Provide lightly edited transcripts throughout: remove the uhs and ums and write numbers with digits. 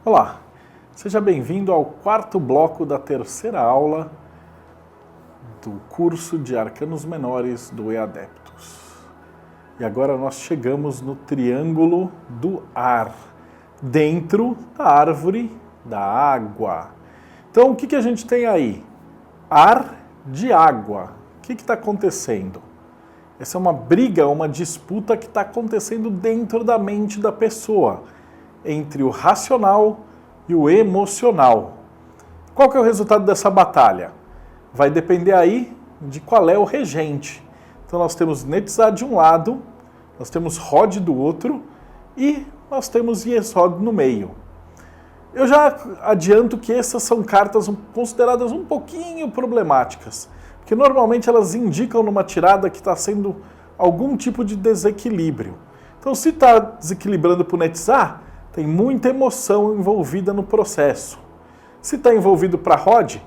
Olá, seja bem-vindo ao quarto bloco da terceira aula do curso de Arcanos Menores do E-Adeptus. E agora nós chegamos no triângulo do ar, dentro da árvore da água. Então, o que a gente tem aí? Ar de água. O que está acontecendo? Essa é uma briga, uma disputa que está acontecendo dentro da mente da pessoa, entre o racional e o emocional. Qual que é o resultado dessa batalha? Vai depender aí de qual é o regente. Então nós temos Netzah de um lado, nós temos Hod do outro e nós temos Yesod no meio. Eu já adianto que essas são cartas consideradas um pouquinho problemáticas, porque normalmente elas indicam numa tirada que está sendo algum tipo de desequilíbrio. Então se está desequilibrando para o Netzah, tem muita emoção envolvida no processo. Se está envolvido para Hod,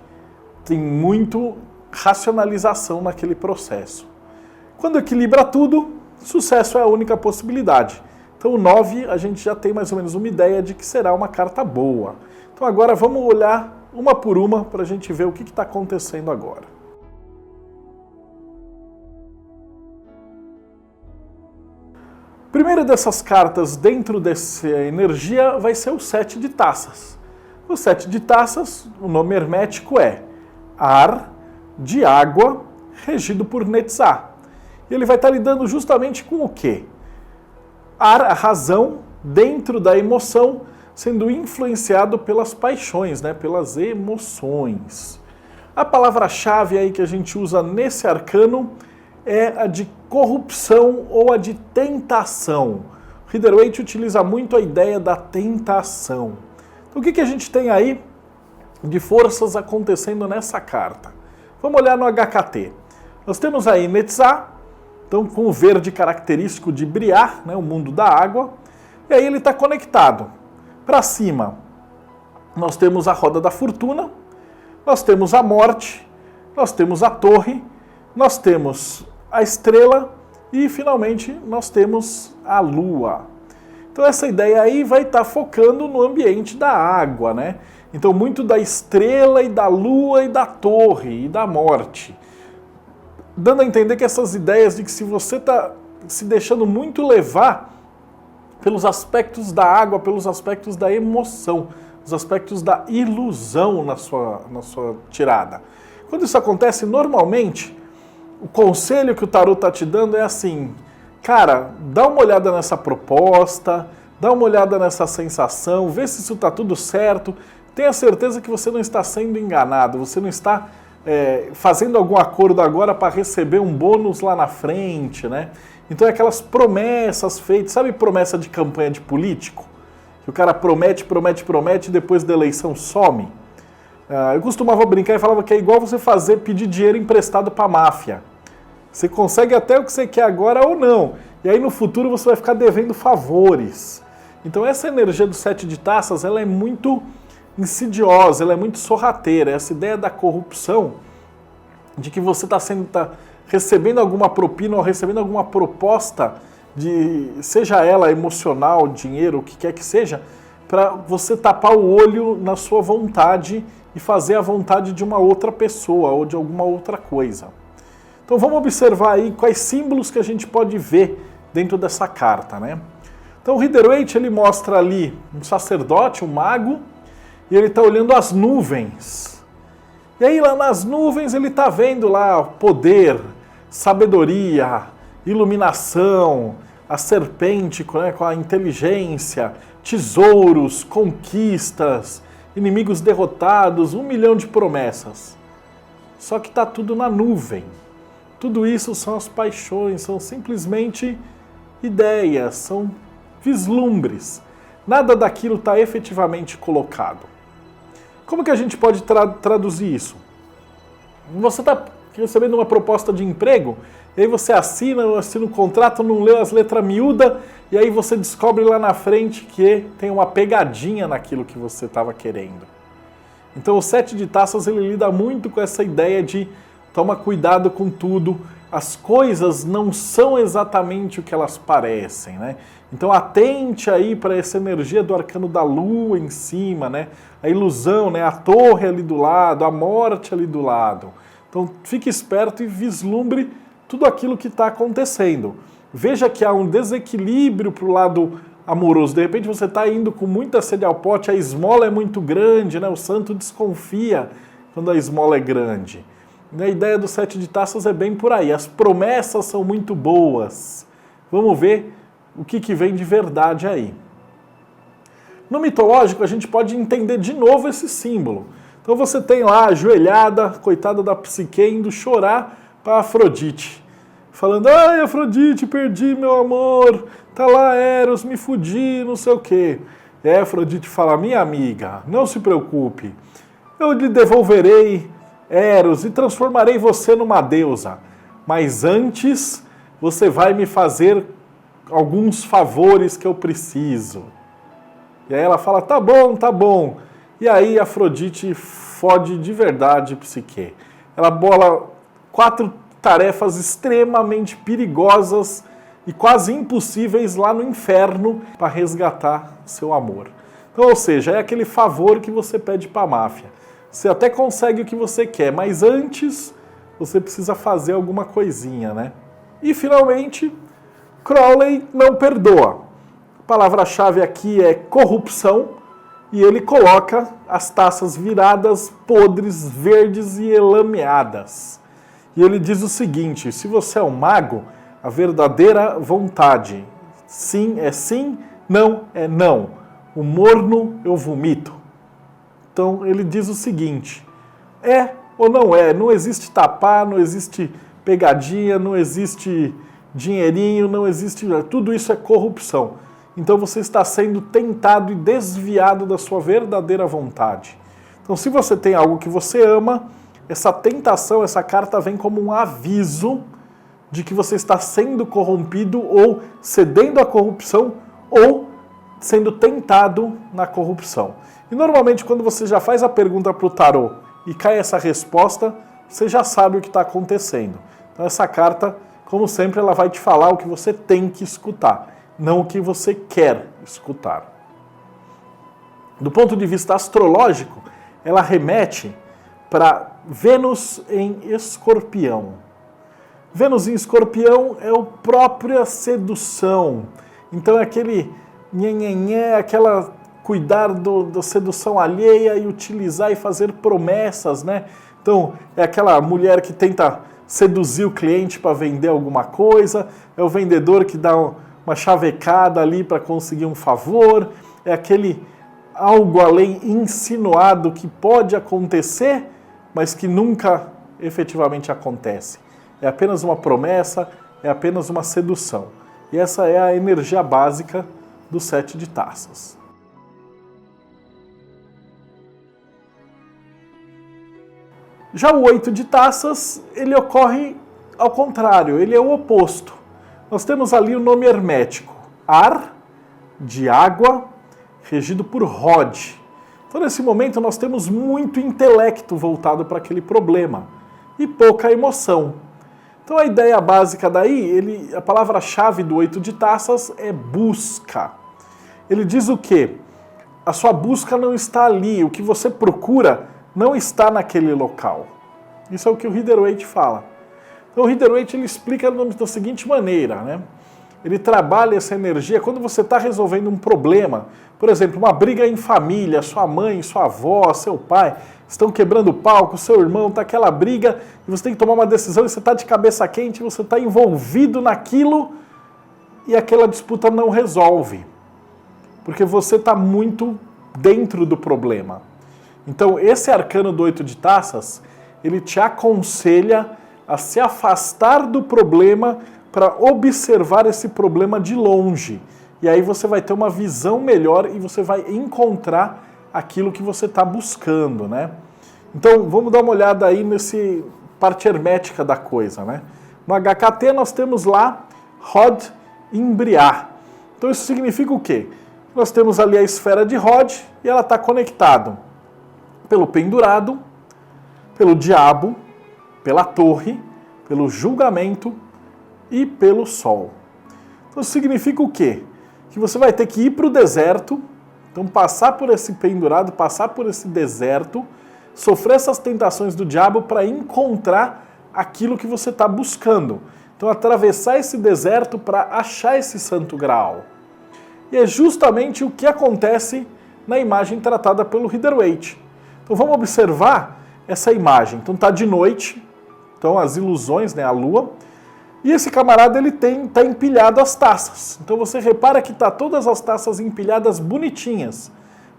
tem muito racionalização naquele processo. Quando equilibra tudo, sucesso é a única possibilidade. Então o 9 a gente já tem mais ou menos uma ideia de que será uma carta boa. Então agora vamos olhar uma por uma para a gente ver o que está acontecendo agora. Primeira dessas cartas dentro dessa energia vai ser o 7 de taças. O 7 de taças, o nome hermético é ar de água regido por Netzah. E ele vai estar lidando justamente com o quê? Ar, a razão, dentro da emoção, sendo influenciado pelas paixões, né? Pelas emoções. A palavra-chave aí que a gente usa nesse arcano é a de corrupção ou a de tentação. O Rider-Waite utiliza muito a ideia da tentação. Então o que a gente tem aí de forças acontecendo nessa carta? Vamos olhar no HKT. Nós temos aí Netzah, então com o verde característico de brilhar, né, o mundo da água, e aí ele está conectado. Para cima, nós temos a roda da fortuna, nós temos a morte, nós temos a torre, nós temos a estrela e, finalmente, nós temos a lua. Então essa ideia aí vai estar focando no ambiente da água, né? Então muito da estrela e da lua e da torre e da morte. Dando a entender que essas ideias de que se você está se deixando muito levar pelos aspectos da água, pelos aspectos da emoção, os aspectos da ilusão na sua tirada. Quando isso acontece, normalmente, o conselho que o tarô está te dando é assim, cara, dá uma olhada nessa proposta, dá uma olhada nessa sensação, vê se isso está tudo certo, tenha certeza que você não está sendo enganado, você não está fazendo algum acordo agora para receber um bônus lá na frente, né? Então é aquelas promessas feitas, sabe promessa de campanha de político? Que o cara promete e depois da eleição some. Eu costumava brincar e falava que é igual você pedir dinheiro emprestado para a máfia. Você consegue até o que você quer agora ou não. E aí no futuro você vai ficar devendo favores. Então essa energia do 7 de taças, ela é muito insidiosa, ela é muito sorrateira. Essa ideia da corrupção, de que você está recebendo alguma propina ou recebendo alguma proposta, seja ela emocional, dinheiro, o que quer que seja, para você tapar o olho na sua vontade e fazer a vontade de uma outra pessoa ou de alguma outra coisa. Então vamos observar aí quais símbolos que a gente pode ver dentro dessa carta, né? Então o Rider-Waite, ele mostra ali um sacerdote, um mago, e ele está olhando as nuvens. E aí lá nas nuvens ele está vendo lá poder, sabedoria, iluminação, a serpente, né, com a inteligência, tesouros, conquistas, inimigos derrotados, 1 milhão de promessas. Só que está tudo na nuvem. Tudo isso são as paixões, são simplesmente ideias, são vislumbres. Nada daquilo está efetivamente colocado. Como que a gente pode traduzir isso? Você está recebendo uma proposta de emprego, e aí você assina o contrato, não lê as letras miúdas, e aí você descobre lá na frente que tem uma pegadinha naquilo que você estava querendo. Então o 7 de taças ele lida muito com essa ideia de toma cuidado com tudo, as coisas não são exatamente o que elas parecem, né? Então atente aí para essa energia do arcano da lua em cima, né? A ilusão, né? A torre ali do lado, a morte ali do lado. Então fique esperto e vislumbre tudo aquilo que está acontecendo. Veja que há um desequilíbrio para o lado amoroso. De repente você está indo com muita sede ao pote, a esmola é muito grande, né? O santo desconfia quando a esmola é grande. A ideia do 7 de taças é bem por aí. As promessas são muito boas. Vamos ver o que vem de verdade aí. No mitológico, a gente pode entender de novo esse símbolo. Então você tem lá, ajoelhada, coitada da Psique, indo chorar para Afrodite. Falando, ai Afrodite, perdi meu amor, tá lá Eros, me fudi, não sei o quê. E aí Afrodite fala, minha amiga, não se preocupe, eu lhe devolverei Eros e transformarei você numa deusa. Mas antes, você vai me fazer alguns favores que eu preciso. E aí ela fala, tá bom, tá bom. E aí Afrodite fode de verdade Psique. Ela bola 4 tarefas extremamente perigosas e quase impossíveis lá no inferno para resgatar seu amor. Então, ou seja, é aquele favor que você pede para a máfia. Você até consegue o que você quer, mas antes você precisa fazer alguma coisinha, né? E finalmente, Crowley não perdoa. A palavra-chave aqui é corrupção e ele coloca as taças viradas, podres, verdes e elameadas. E ele diz o seguinte, se você é um mago, a verdadeira vontade, sim é sim, não é não. O morno eu vomito. Então ele diz o seguinte, é ou não é, não existe tapar, não existe pegadinha, não existe dinheirinho, não existe... Tudo isso é corrupção. Então você está sendo tentado e desviado da sua verdadeira vontade. Então se você tem algo que você ama, essa tentação, essa carta vem como um aviso de que você está sendo corrompido ou cedendo à corrupção ou sendo tentado na corrupção. E normalmente quando você já faz a pergunta para o tarô e cai essa resposta, você já sabe o que está acontecendo. Então essa carta, como sempre, ela vai te falar o que você tem que escutar, não o que você quer escutar. Do ponto de vista astrológico, ela remete para Vênus em Escorpião. Vênus em Escorpião é a própria sedução. Então é aquele nhenhenhé, aquela cuidar da sedução alheia e utilizar e fazer promessas, né? Então é aquela mulher que tenta seduzir o cliente para vender alguma coisa, é o vendedor que dá uma chavecada ali para conseguir um favor, é aquele algo além insinuado que pode acontecer, mas que nunca efetivamente acontece. É apenas uma promessa, é apenas uma sedução. E essa é a energia básica do 7 de taças. Já o 8 de taças, ele ocorre ao contrário, ele é o oposto. Nós temos ali o nome hermético, ar, de água, regido por Rod. Então nesse momento nós temos muito intelecto voltado para aquele problema e pouca emoção. Então a ideia básica daí, a palavra-chave do 8 de taças é busca. Ele diz o quê? A sua busca não está ali, o que você procura não está naquele local. Isso é o que o Rider-Waite fala. Então o Rider-Waite ele explica da seguinte maneira, né? Ele trabalha essa energia quando você está resolvendo um problema, por exemplo, uma briga em família, sua mãe, sua avó, seu pai estão quebrando o palco, seu irmão, está aquela briga e você tem que tomar uma decisão e você está de cabeça quente, você está envolvido naquilo e aquela disputa não resolve, porque você está muito dentro do problema. Então esse arcano do 8 de taças, ele te aconselha a se afastar do problema para observar esse problema de longe. E aí você vai ter uma visão melhor e você vai encontrar aquilo que você está buscando, né? Então vamos dar uma olhada aí nesse parte hermética da coisa, né? No HKT nós temos lá Rod Imbriar. Então isso significa o quê? Nós temos ali a esfera de Rod e ela está conectada pelo pendurado, pelo diabo, pela torre, pelo julgamento e pelo sol. Então significa o quê? Que você vai ter que ir para o deserto, então passar por esse pendurado, passar por esse deserto, sofrer essas tentações do diabo para encontrar aquilo que você está buscando. Então atravessar esse deserto para achar esse santo graal. E é justamente o que acontece na imagem tratada pelo Rider-Waite. Então vamos observar essa imagem. Então está de noite, então as ilusões, né, a lua, e esse camarada ele tá empilhado as taças. Então você repara que tá todas as taças empilhadas bonitinhas,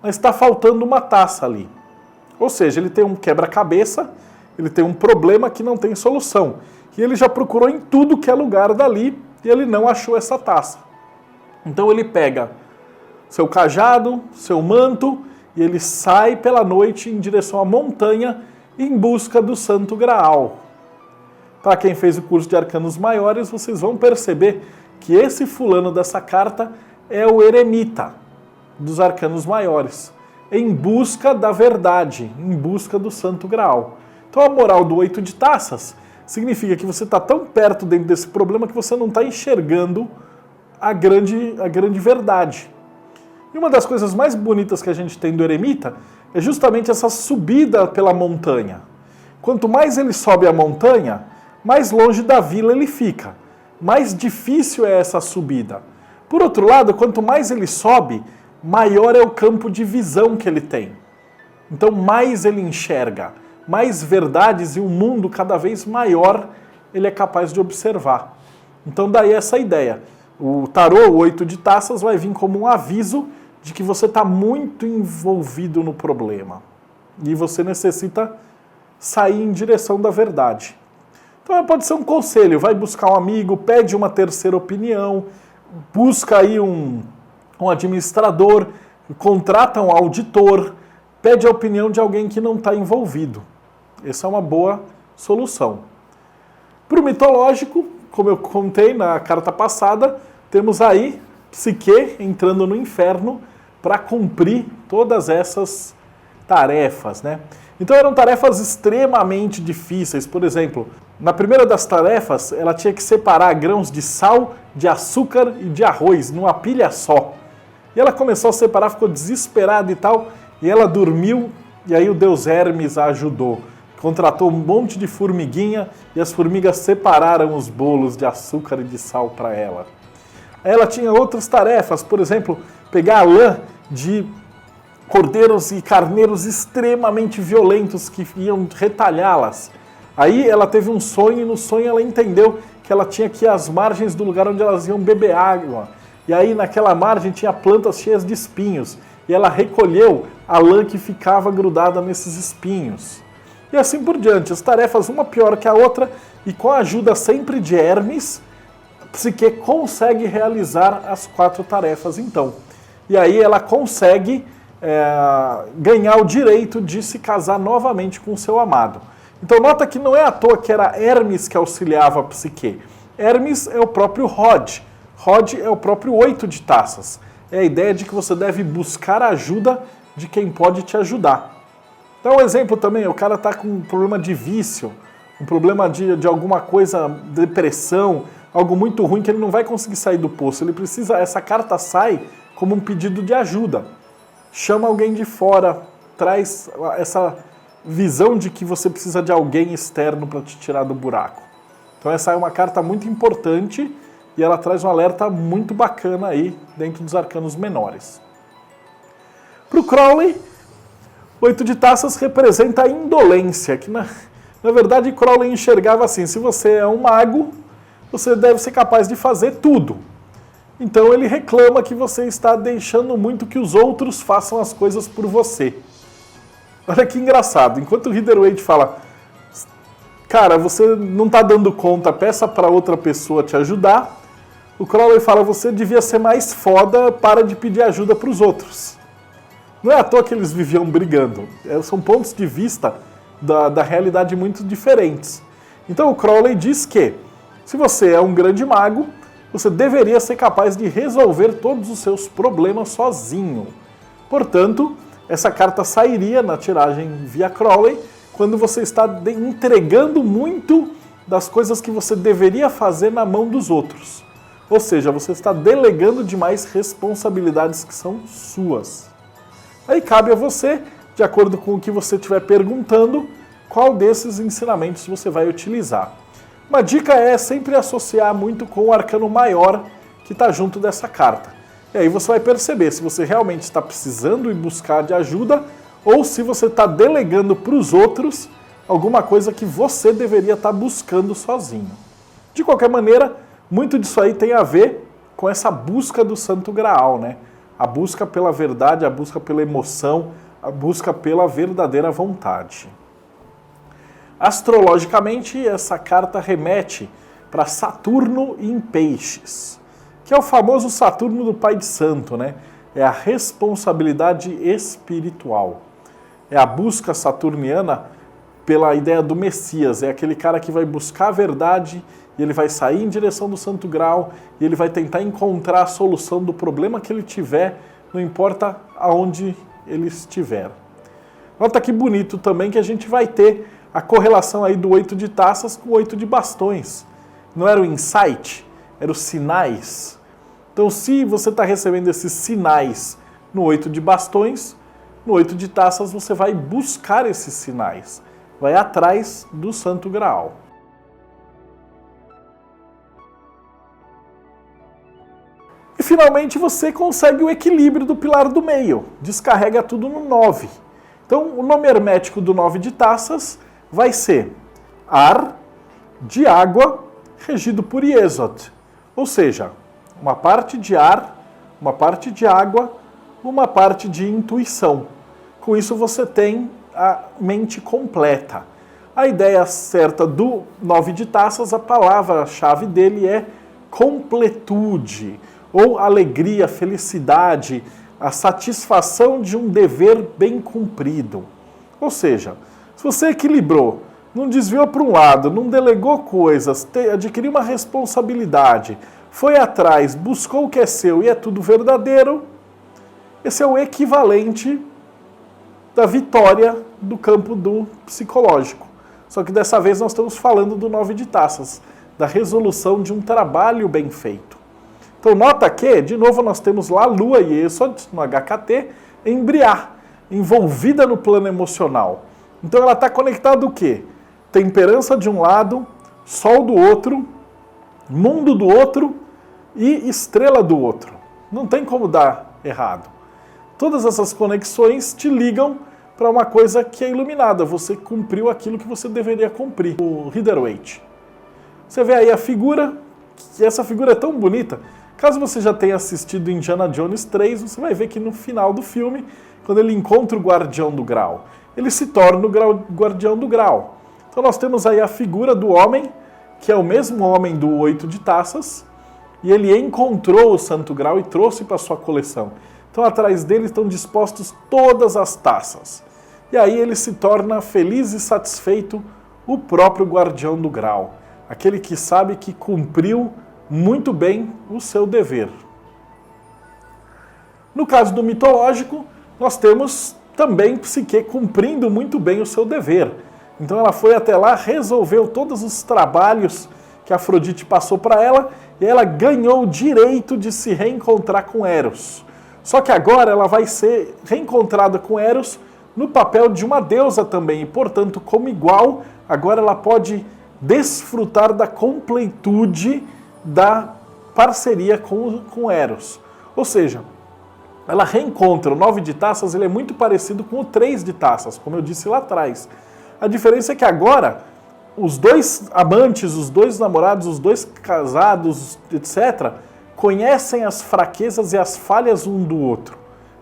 mas está faltando uma taça ali. Ou seja, ele tem um quebra-cabeça, ele tem um problema que não tem solução. E ele já procurou em tudo que é lugar dali e ele não achou essa taça. Então ele pega seu cajado, seu manto e ele sai pela noite em direção à montanha em busca do Santo Graal. Para quem fez o curso de Arcanos Maiores, vocês vão perceber que esse fulano dessa carta é o eremita dos Arcanos Maiores, em busca da verdade, em busca do Santo Graal. Então a moral do 8 de taças significa que você está tão perto dentro desse problema que você não está enxergando a grande verdade. E uma das coisas mais bonitas que a gente tem do eremita é justamente essa subida pela montanha. Quanto mais ele sobe a montanha, mais longe da vila ele fica. Mais difícil é essa subida. Por outro lado, quanto mais ele sobe, maior é o campo de visão que ele tem. Então mais ele enxerga, mais verdades e um mundo cada vez maior ele é capaz de observar. Então daí essa ideia. O tarô, o 8 de taças, vai vir como um aviso de que você está muito envolvido no problema. E você necessita sair em direção da verdade. Então pode ser um conselho, vai buscar um amigo, pede uma terceira opinião, busca aí um administrador, contrata um auditor, pede a opinião de alguém que não está envolvido. Essa é uma boa solução. Para o mitológico, como eu contei na carta passada, temos aí Psique entrando no inferno para cumprir todas essas tarefas, né? Então eram tarefas extremamente difíceis. Por exemplo, na primeira das tarefas, ela tinha que separar grãos de sal, de açúcar e de arroz numa pilha só. E ela começou a separar, ficou desesperada e tal, e ela dormiu, e aí o deus Hermes a ajudou. Contratou um monte de formiguinha e as formigas separaram os bolos de açúcar e de sal para ela. Ela tinha outras tarefas, por exemplo, pegar a lã de cordeiros e carneiros extremamente violentos que iam retalhá-las. Aí ela teve um sonho e no sonho ela entendeu que ela tinha que ir às margens do lugar onde elas iam beber água. E aí naquela margem tinha plantas cheias de espinhos. E ela recolheu a lã que ficava grudada nesses espinhos. E assim por diante, as tarefas uma pior que a outra, e com a ajuda sempre de Hermes, Psique consegue realizar as 4 tarefas então. E aí ela consegue ganhar o direito de se casar novamente com o seu amado. Então nota que não é à toa que era Hermes que auxiliava a Psique. Hermes é o próprio Rod. Rod é o próprio 8 de taças. É a ideia de que você deve buscar a ajuda de quem pode te ajudar. Dá um exemplo também, o cara está com um problema de vício, um problema de alguma coisa, depressão, algo muito ruim que ele não vai conseguir sair do poço. Ele precisa, essa carta sai como um pedido de ajuda. Chama alguém de fora, traz essa visão de que você precisa de alguém externo para te tirar do buraco. Então essa é uma carta muito importante e ela traz um alerta muito bacana aí dentro dos arcanos menores. Para o Crowley, 8 de taças representa a indolência, que na verdade Crowley enxergava assim, se você é um mago, você deve ser capaz de fazer tudo. Então ele reclama que você está deixando muito que os outros façam as coisas por você. Olha que engraçado, enquanto o Rider-Waite fala, cara, você não está dando conta, peça para outra pessoa te ajudar, o Crowley fala, você devia ser mais foda, para de pedir ajuda para os outros. Não é à toa que eles viviam brigando, são pontos de vista da realidade muito diferentes. Então o Crowley diz que, se você é um grande mago, você deveria ser capaz de resolver todos os seus problemas sozinho. Portanto, essa carta sairia na tiragem via Crowley quando você está entregando muito das coisas que você deveria fazer na mão dos outros. Ou seja, você está delegando demais responsabilidades que são suas. Aí cabe a você, de acordo com o que você estiver perguntando, qual desses ensinamentos você vai utilizar. Uma dica é sempre associar muito com o arcano maior que está junto dessa carta. E aí você vai perceber se você realmente está precisando ir buscar de ajuda ou se você está delegando para os outros alguma coisa que você deveria estar buscando sozinho. De qualquer maneira, muito disso aí tem a ver com essa busca do Santo Graal, né? A busca pela verdade, a busca pela emoção, a busca pela verdadeira vontade. Astrologicamente, essa carta remete para Saturno em Peixes, que é o famoso Saturno do Pai de Santo, né? É a responsabilidade espiritual. É a busca saturniana pela ideia do Messias, é aquele cara que vai buscar a verdade e ele vai sair em direção do Santo Graal e ele vai tentar encontrar a solução do problema que ele tiver, não importa aonde ele estiver. Nota que bonito também que a gente vai ter a correlação aí do 8 de taças com o 8 de bastões. Não era o insight, eram os sinais. Então, se você está recebendo esses sinais no 8 de bastões, no 8 de taças você vai buscar esses sinais, vai atrás do Santo Graal. E finalmente você consegue o equilíbrio do pilar do meio, descarrega tudo no 9. Então, o nome hermético do 9 de taças vai ser ar de água regido por Iesod, ou seja, uma parte de ar, uma parte de água, uma parte de intuição. Com isso você tem a mente completa. A ideia certa do 9 de taças, a palavra-chave dele é completude, ou alegria, felicidade, a satisfação de um dever bem cumprido. Ou seja, se você equilibrou, não desviou para um lado, não delegou coisas, adquiriu uma responsabilidade, foi atrás, buscou o que é seu e é tudo verdadeiro, esse é o equivalente da vitória do campo do psicológico. Só que dessa vez nós estamos falando do 9 de taças, da resolução de um trabalho bem feito. Então nota que, de novo, nós temos lá Lua e Iesod no HKT, embriar, envolvida no plano emocional. Então ela está conectada o quê? Temperança de um lado, Sol do outro, mundo do outro e estrela do outro. Não tem como dar errado. Todas essas conexões te ligam para uma coisa que é iluminada. Você cumpriu aquilo que você deveria cumprir. O Rider-Waite. Você vê aí a figura, que essa figura é tão bonita. Caso você já tenha assistido Indiana Jones 3, você vai ver que no final do filme, quando ele encontra o Guardião do Grau, ele se torna o Guardião do Grau. Então nós temos aí a figura do homem, que é o mesmo homem do 8 de taças, e ele encontrou o Santo Graal e trouxe para sua coleção. Então atrás dele estão dispostos todas as taças. E aí ele se torna feliz e satisfeito o próprio Guardião do Grau, aquele que sabe que cumpriu muito bem o seu dever. No caso do mitológico, nós temos também Psique cumprindo muito bem o seu dever. Então ela foi até lá, resolveu todos os trabalhos que Afrodite passou para ela e ela ganhou o direito de se reencontrar com Eros. Só que agora ela vai ser reencontrada com Eros no papel de uma deusa também, e portanto, como igual, agora ela pode desfrutar da completude da parceria com Eros. Ou seja, ela reencontra o 9 de taças, ele é muito parecido com o 3 de taças, como eu disse lá atrás. A diferença é que agora, os dois amantes, os dois namorados, os dois casados, etc., conhecem as fraquezas e as falhas um do outro,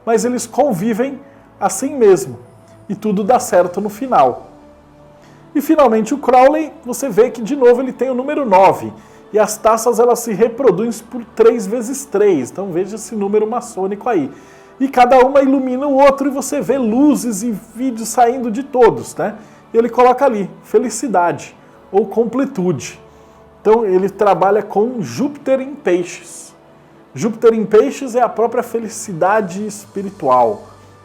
mas eles convivem assim mesmo, e tudo dá certo no final. E finalmente o Crowley, você vê que de novo ele tem o número 9, e as taças elas se reproduzem por 3 vezes 3, então veja esse número maçônico aí. E cada uma ilumina o outro e você vê luzes e vídeos saindo de todos, né? E ele coloca ali, felicidade ou completude. Então ele trabalha com Júpiter em Peixes. Júpiter em Peixes é a própria felicidade espiritual,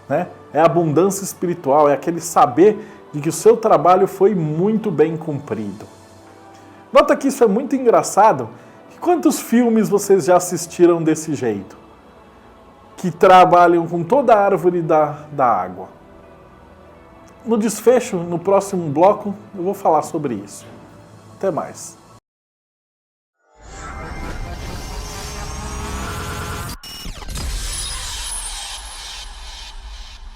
né? É a abundância espiritual, é aquele saber de que o seu trabalho foi muito bem cumprido. Nota que isso é muito engraçado. Quantos filmes vocês já assistiram desse jeito? Que trabalham com toda a árvore da água. No desfecho, no próximo bloco, eu vou falar sobre isso. Até mais.